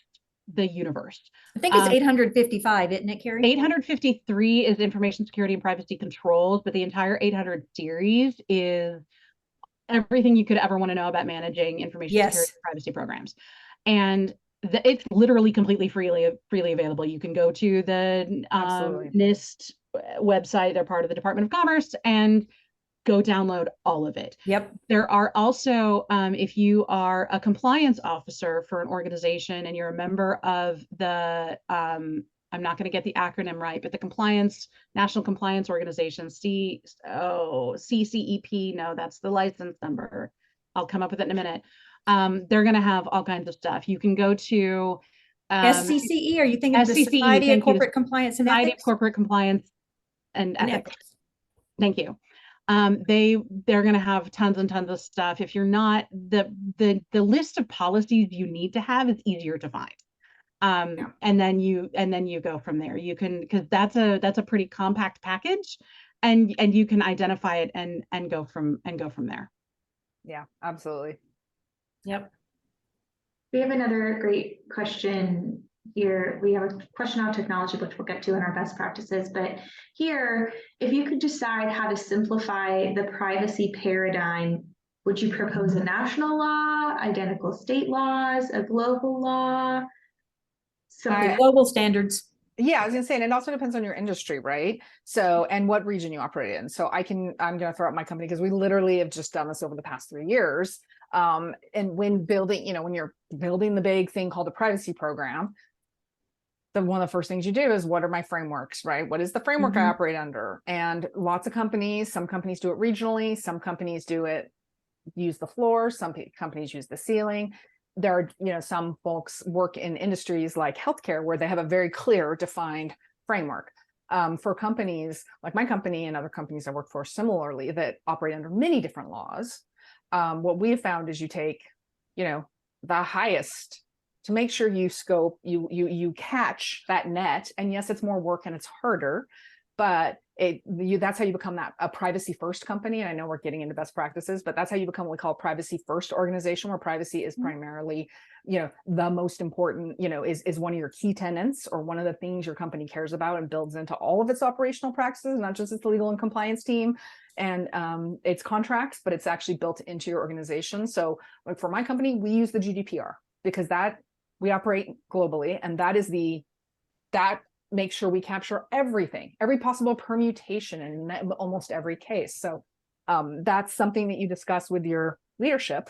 the universe. I think it's 855, isn't it, Kerry? 853 is information security and privacy controls, but the entire 800 series is everything you could ever want to know about managing information security and privacy programs. And it's literally completely freely available. You can go to the NIST website. They're part of the Department of Commerce, and go download all of it. Yep. There are also, if you are a compliance officer for an organization and you're a member of the, I'm not going to get the acronym right, but the National Compliance Organization, CCEP, no, that's the license number. I'll come up with it in a minute. They're going to have all kinds of stuff. You can go to SCCE. Are you thinking of the Society of Corporate Compliance and Ethics? Society of Corporate Compliance and Ethics. Thank you. They're going to have tons and tons of stuff. If you're not, the list of policies you need to have is easier to find. And then you go from there. You can, because that's a pretty compact package, and you can identify it and go from there. Yeah, absolutely. Yep. We have another great question here we have a question on technology, which we'll get to in our best practices. But here, if you could decide how to simplify the privacy paradigm, would you propose a national law, identical state laws, a global law? Something Global standards. Yeah, I was gonna say, and it also depends on your industry, right? So, and what region you operate in. So I'm gonna throw out my company because we literally have just done this over the past 3 years. And when building, when you're building the big thing called a privacy program, one of the first things you do is, what are my frameworks, right? What is the framework I operate under? And lots of companies, some companies do it regionally, some companies use the floor, some companies use the ceiling. There are, some folks work in industries like healthcare where they have a very clear defined framework. For companies like my company and other companies I work for similarly that operate under many different laws, what we have found is you take, the highest to make sure you scope, you catch that net. And yes, it's more work and it's harder, but that's how you become a privacy first company. And I know we're getting into best practices, but that's how you become what we call a privacy first organization, where privacy is primarily, the most important, is one of your key tenets or one of the things your company cares about and builds into all of its operational practices, not just its legal and compliance team and its contracts, but it's actually built into your organization. So like for my company, we use the GDPR because we operate globally, and that makes sure we capture everything, every possible permutation in almost every case. So that's something that you discuss with your leadership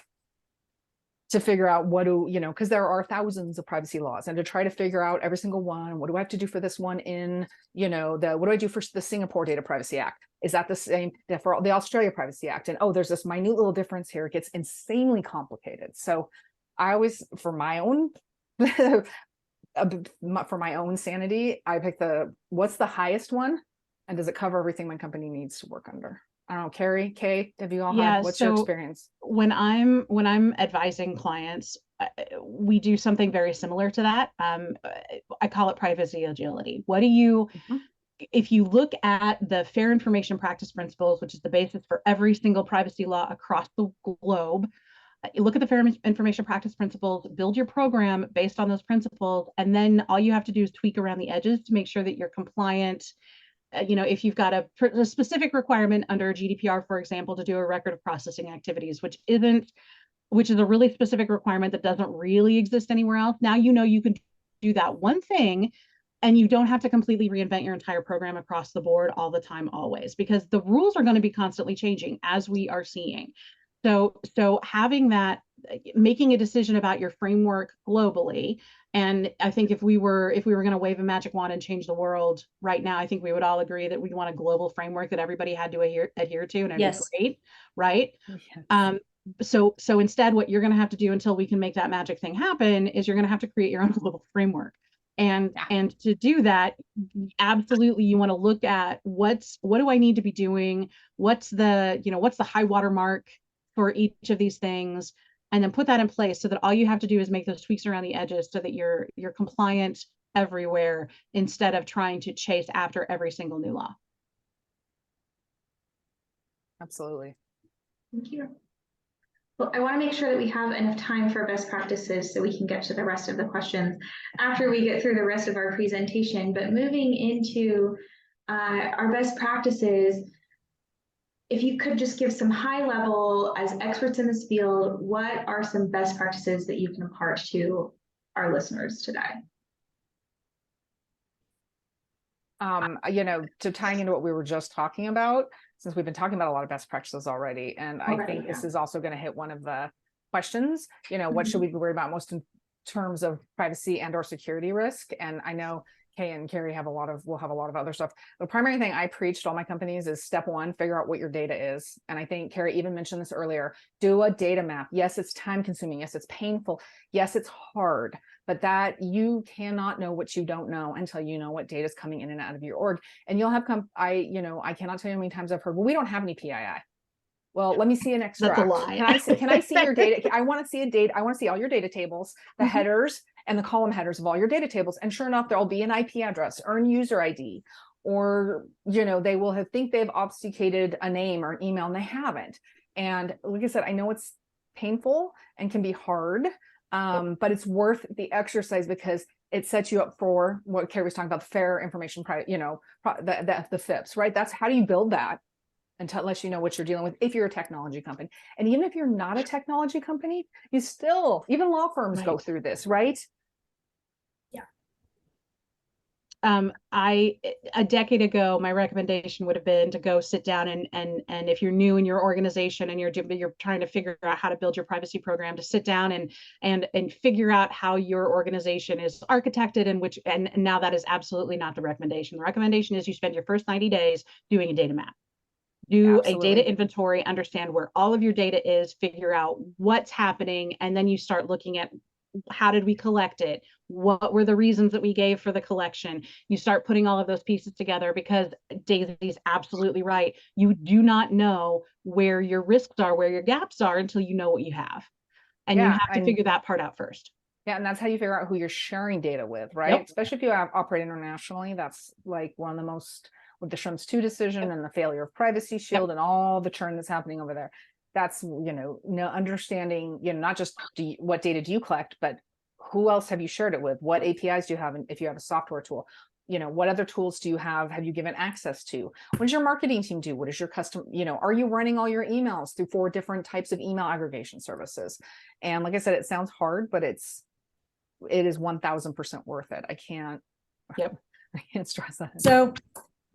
to figure out because there are thousands of privacy laws, and to try to figure out every single one. What do I have to do for this one in, what do I do for the Singapore Data Privacy Act? Is that the same for the Australia Privacy Act? And there's this minute little difference here. It gets insanely complicated. So I always, for my own sanity, I pick what's the highest one, and does it cover everything my company needs to work under? I don't know, Kerry, Kay, have you all had, what's your experience? When I'm advising clients, we do something very similar to that. I call it privacy agility. If you look at the Fair Information Practice Principles, which is the basis for every single privacy law across the globe, you look at the Fair Information Practice Principles, build your program based on those principles, and then all you have to do is tweak around the edges to make sure that you're compliant. If you've got a specific requirement under GDPR, for example, to do a record of processing activities, which is a really specific requirement that doesn't really exist anywhere else. Now you can do that one thing, and you don't have to completely reinvent your entire program across the board all the time, always, because the rules are going to be constantly changing, as we are seeing. So having that, making a decision about your framework globally, and I think if we were going to wave a magic wand and change the world right now, I think we would all agree that we want a global framework that everybody had to adhere to, and it'd be great, right? Yes. So instead, what you're going to have to do until we can make that magic thing happen is you're going to have to create your own global framework. And to do that, absolutely, you want to look at what do I need to be doing? What's the high water mark for each of these things, and then put that in place so that all you have to do is make those tweaks around the edges so that you're compliant everywhere, instead of trying to chase after every single new law. Absolutely. Thank you. Well, I want to make sure that we have enough time for best practices so we can get to the rest of the questions after we get through the rest of our presentation. But moving into our best practices, if you could just give some high level, as experts in this field, what are some best practices that you can impart to our listeners today? To tying into what we were just talking about, since we've been talking about a lot of best practices already, and I think this is also going to hit one of the questions, what should we be worried about most in terms of privacy and or security risk? And I know Kay and Kerry will have a lot of other stuff. The primary thing I preach to all my companies is step one, figure out what your data is. And I think Kerry even mentioned this earlier, do a data map. Yes, it's time consuming. Yes, it's painful. Yes, it's hard, but that you cannot know what you don't know until you know what data is coming in and out of your org. And you'll have I cannot tell you how many times I've heard, well, we don't have any PII. Well, let me see an extract. That's a lie. Can I see your data? I want to see I want to see all your data tables, the headers and the column headers of all your data tables. And sure enough, there'll be an IP address or an user ID, or, they will think they've obfuscated a name or an email, and they haven't. And like I said, I know it's painful and can be hard, but it's worth the exercise, because it sets you up for what Kerry was talking about, fair information, the FIPS, right? That's how do you build that until unless you know what you're dealing with if you're a technology company. And even if you're not a technology company, you still, even law firms go through this, right? A decade ago, my recommendation would have been to go sit down and if you're new in your organization and you're trying to figure out how to build your privacy program, to sit down and figure out how your organization is architected and now that is absolutely not the recommendation. The recommendation is you spend your first 90 days doing a data map. Do Absolutely. a data inventory, understand where all of your data is, figure out what's happening, and then you start looking at how did we collect it? What were the reasons that we gave for the collection? You start putting all of those pieces together, because Daisy's absolutely right. You do not know where your risks are, where your gaps are, until you know what you have. And you have to figure that part out first. Yeah, and that's how you figure out who you're sharing data with, right? Yep. Especially if you operate internationally. That's like one of the most, with the Schrems 2 decision and the failure of Privacy Shield and all the churn that's happening over there. That's, understanding, not just what data do you collect, but who else have you shared it with? What APIs do you have? And if you have a software tool, what other tools do you have you given access to? What does your marketing team do? What is your custom, are you running all your emails through 4 different types of email aggregation services? And like I said, it sounds hard, but it is 1000% worth it. I can't stress that. So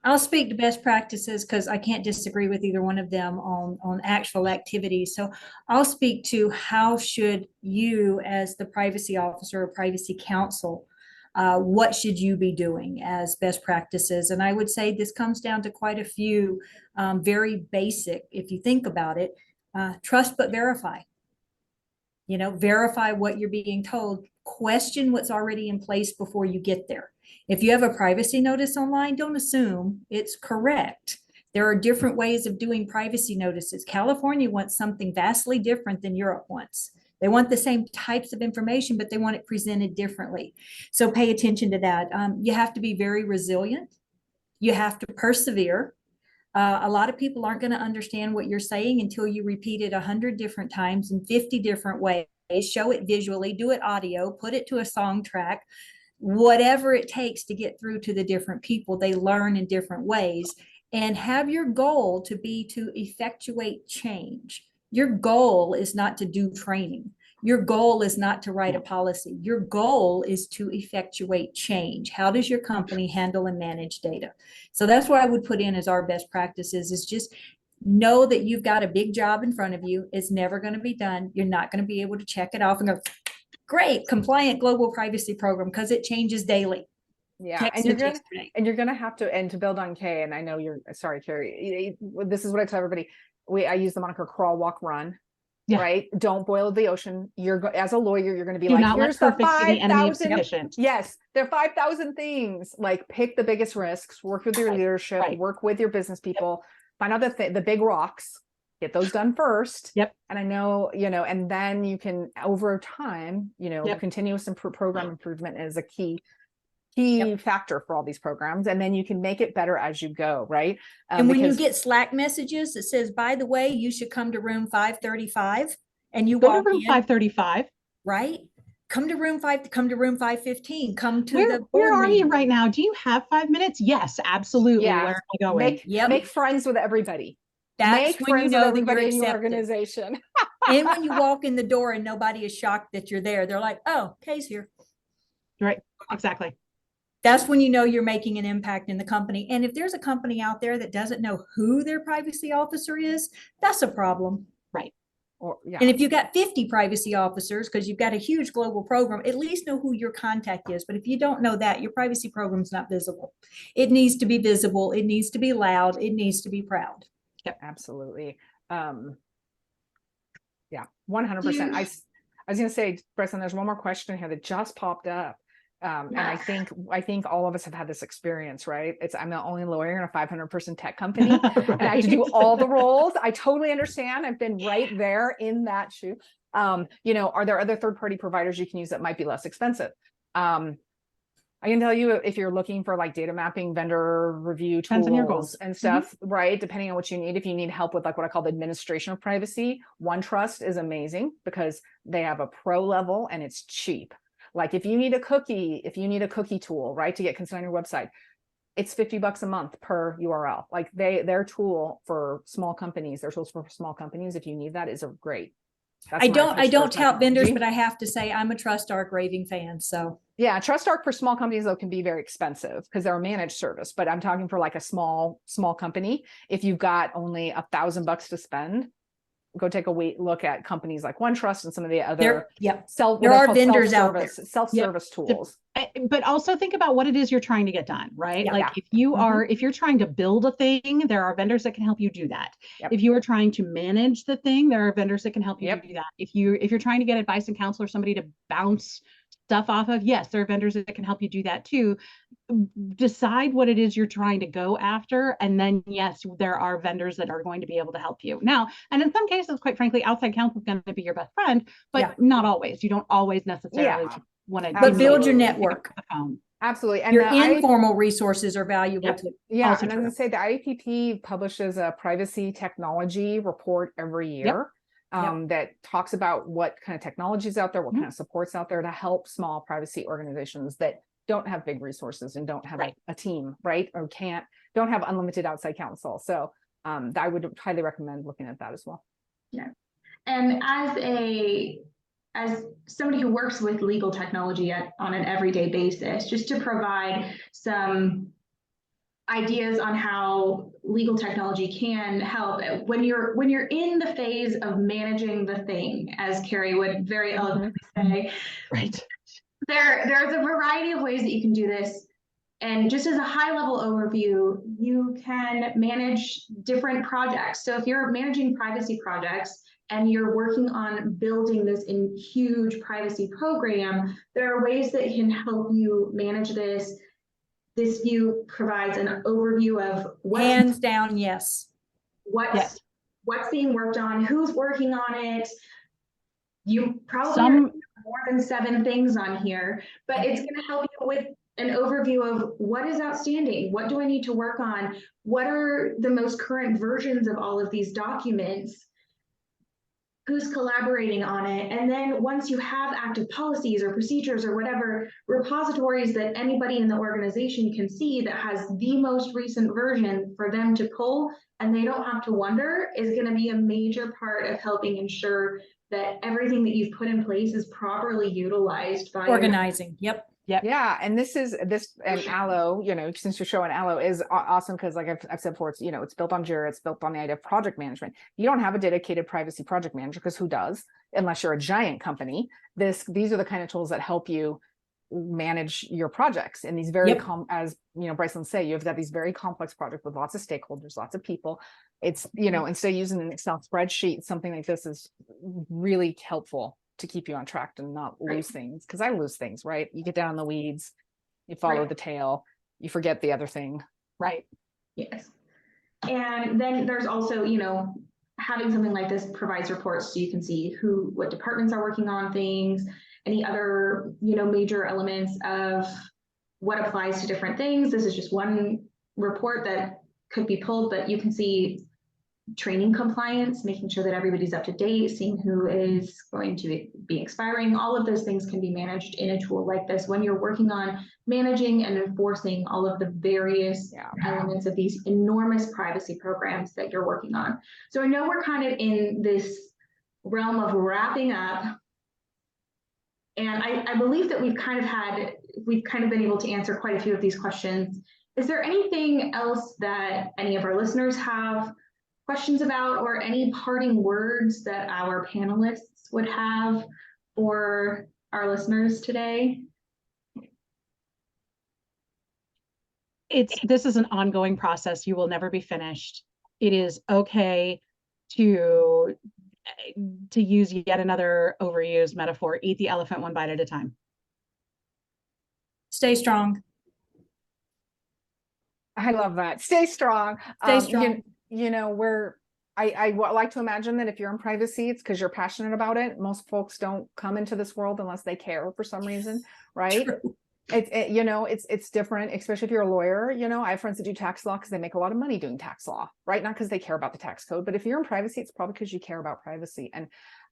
I'll speak to best practices because I can't disagree with either one of them on actual activities. So I'll speak to how should you, as the privacy officer or privacy counsel, what should you be doing as best practices? And I would say this comes down to quite a few very basic, if you think about it, trust but verify. Verify what you're being told. Question what's already in place before you get there. If you have a privacy notice online, don't assume it's correct. There are different ways of doing privacy notices. California wants something vastly different than Europe wants. They want the same types of information, but they want it presented differently. So pay attention to that. You have to be very resilient. You have to persevere. A lot of people aren't going to understand what you're saying until you repeat it 100 different times in 50 different ways. Show it visually, do it audio, put it to a song track, whatever it takes to get through to the different people. They learn in different ways, and have your goal to be to effectuate change. Your goal is not to do training. Your goal is not to write a policy. Your goal is to effectuate change. How does your company handle and manage data? So that's what I would put in as our best practices, is just know that you've got a big job in front of you. It's never going to be done. You're not going to be able to check it off and go, great, compliant global privacy program, because it changes daily. Yeah, and you're gonna have to, and to build on Kay, and I know sorry, Kerry, this is what I tell everybody. I use the moniker crawl, walk, run. Yeah. Right? Don't boil the ocean. As a lawyer, you're going to be here's the 5,000. Yes, there are 5,000 things. Like, pick the biggest risks, work with your leadership, work with your business people, find out the big rocks, get those done first. Yep. And I know, and then you can, over time, continuous program improvement is a key factor for all these programs, and then you can make it better as you go, right? And when you get Slack messages that says, by the way, you should come to room 535, and you go to room 535, right? Come to room 515, come to the board where are meeting. You right now? Do you have 5 minutes? Yes, absolutely. Yeah. Where am I going? Make friends with everybody. That's when you know that you're in your organization. And when you walk in the door and nobody is shocked that you're there, they're like, oh, Kay's here. Right, exactly. That's when you know you're making an impact in the company. And if there's a company out there that doesn't know who their privacy officer is, that's a problem. Right. And if you've got 50 privacy officers, because you've got a huge global program, at least know who your contact is. But if you don't know that, your privacy program's not visible. It needs to be visible. It needs to be loud. It needs to be proud. Yep, absolutely. 100%. I was going to say, Bryson, there's one more question here that just popped up. And I think all of us have had this experience, right? I'm the only lawyer in a 500-person tech company, right. And I have to do all the roles. I totally understand. I've been right there in that shoe. Are there other third-party providers you can use that might be less expensive? I can tell you, if you're looking for like data mapping, vendor review tools and stuff, right? Depending on what you need, if you need help with like what I call the administration of privacy, OneTrust is amazing because they have a pro level and it's cheap. Like if you need a cookie tool, right, to get consent on your website, it's $50 a month per URL. Like their tool for small companies, their tools for small companies, if you need that, is a great. I don't tout vendors, technology. but I have to say I'm a TrustArc raving fan. So yeah, TrustArc for small companies though can be very expensive because they're a managed service. But I'm talking for like a small company. If you've got only $1,000 to spend, go take a look at companies like OneTrust and some of the other there are vendors out there, self-service tools. But also think about what it is you're trying to get done, right? Yeah. Like if you're trying to build a thing, there are vendors that can help you do that. If you are trying to manage the thing, there are vendors that can help you do that. If you're trying to get advice and counsel or somebody to bounce stuff off of, yes, there are vendors that can help you do that too. Decide what it is you're trying to go after, and then yes, there are vendors that are going to be able to help you. Now, and in some cases, quite frankly, outside counsel is going to be your best friend, but not always. You don't always necessarily want to. But build your network. Absolutely. And your informal resources are valuable too. Yeah, and I'm going to say the IAPP publishes a privacy technology report every year. That talks about what kind of technologies out there, what kind of supports out there to help small privacy organizations that don't have big resources and don't have a team, right? Or don't have unlimited outside counsel. So I would highly recommend looking at that as well. Yeah. And as somebody who works with legal technology on an everyday basis, just to provide some ideas on how legal technology can help when you're in the phase of managing the thing, as Kerry would very eloquently say. Right. There's a variety of ways that you can do this. And just as a high level overview, you can manage different projects. So if you're managing privacy projects and you're working on building this in huge privacy program, there are ways that can help you manage this. This view provides an overview of hands down, what's being worked on, who's working on it. You probably have more than 7 things on here, but it's going to help you with an overview of what is outstanding, what do I need to work on, what are the most current versions of all of these documents, who's collaborating on it. And then once you have active policies or procedures or whatever, repositories that anybody in the organization can see that has the most recent version for them to pull, and they don't have to wonder, is going to be a major part of helping ensure that everything that you've put in place is properly utilized by organizing. Yeah, and ALOE, since you're showing ALOE is awesome because, like I've said before, it's built on Jira, it's built on the idea of project management. You don't have a dedicated privacy project manager because who does? Unless you're a giant company. These are the kind of tools that help you manage your projects in these very as Bryceland say, you've got these very complex projects with lots of stakeholders, lots of people. It's instead of using an Excel spreadsheet, something like this is really helpful to keep you on track and not lose things, because I lose things, right? You get down in the weeds, you follow the tail, you forget the other thing. Right. Yes. And then there's also, having something like this provides reports so you can see what departments are working on things, any other, major elements of what applies to different things. This is just one report that could be pulled, but you can see training compliance, making sure that everybody's up to date, seeing who is going to be expiring. All of those things can be managed in a tool like this when you're working on managing and enforcing all of the various elements of these enormous privacy programs that you're working on. So I know we're kind of in this realm of wrapping up, and I believe that we've kind of been able to answer quite a few of these questions. Is there anything else that any of our listeners have questions about, or any parting words that our panelists would have for our listeners today? This is an ongoing process. You will never be finished. It is okay to use yet another overused metaphor, eat the elephant one bite at a time. Stay strong. I love that. Stay strong. Stay strong. I like to imagine that if you're in privacy, it's because you're passionate about it. Most folks don't come into this world unless they care for some reason, right? True. It's different, especially if you're a lawyer. I have friends that do tax law because they make a lot of money doing tax law, right? Not because they care about the tax code, but if you're in privacy, it's probably because you care about privacy. And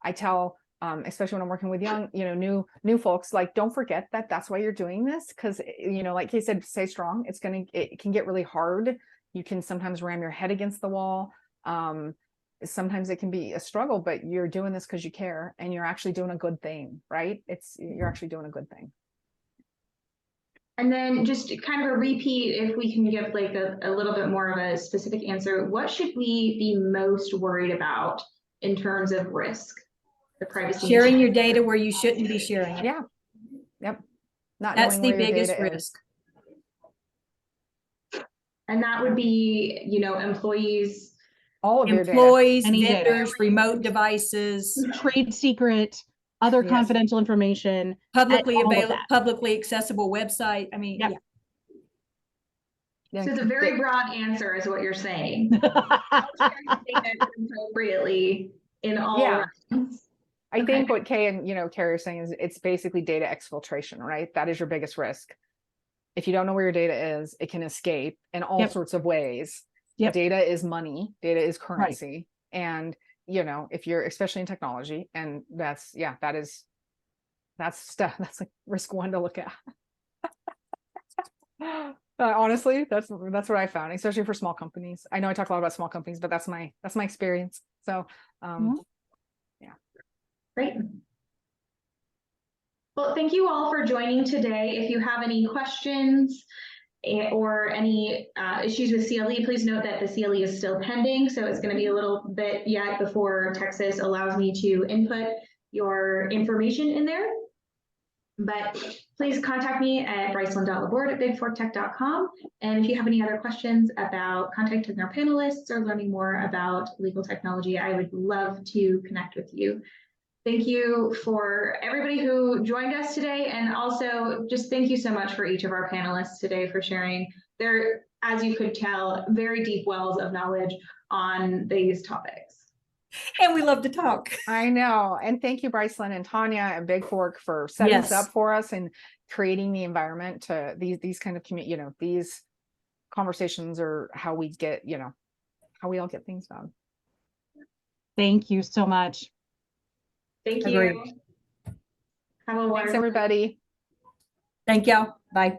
I tell especially when I'm working with young, new folks, like, don't forget that that's why you're doing this. Because, like he said, stay strong. It can get really hard. You can sometimes ram your head against the wall. Sometimes it can be a struggle, but you're doing this because you care and you're actually doing a good thing, right? You're actually doing a good thing. And then just kind of a repeat, if we can give like a little bit more of a specific answer, what should we be most worried about in terms of risk? The privacy. Sharing your data where you shouldn't be sharing it. Yeah. Yep. Not That's knowing the where your biggest data is. risk. And that would be, employees. All of your data. Employees, Any data. vendors, remote devices, Trade secret, other Yes. confidential information. publicly all of available, that. publicly accessible website. I mean, Yep. yeah. Yeah, So it's a very broad answer is what you're saying. Appropriately in all Yeah. rounds. I Okay. think what Kay and Kerry are saying is it's basically data exfiltration, right? That is your biggest risk. If you don't know where your data is, it can escape in all Yep. sorts of ways. Yep. Data is money, data is currency. Right. And, if you're, especially in technology, and that's like risk one to look at. Honestly, that's what I found, especially for small companies. I know I talk a lot about small companies, but that's my experience. So, yeah. Great. Well, thank you all for joining today. If you have any questions or any issues with CLE, please note that the CLE is still pending. So it's going to be a little bit yet before Texas allows me to input your information in there. But please contact me at brycelyn.laborde@bigforktech.com. And if you have any other questions about contacting our panelists or learning more about legal technology, I would love to connect with you. Thank you for everybody who joined us today. And also just thank you so much for each of our panelists today for sharing their, as you could tell, very deep wells of knowledge on these topics. And we love to talk. I know. And thank you, Brycelyn and Tanya and Bigfork for setting this up for us and creating the environment to these kind of these conversations are how we get, how we all get things done. Thank you so much. Thank you. Agreed. Have a wonderful. Thanks, everybody. Thank y'all. Bye.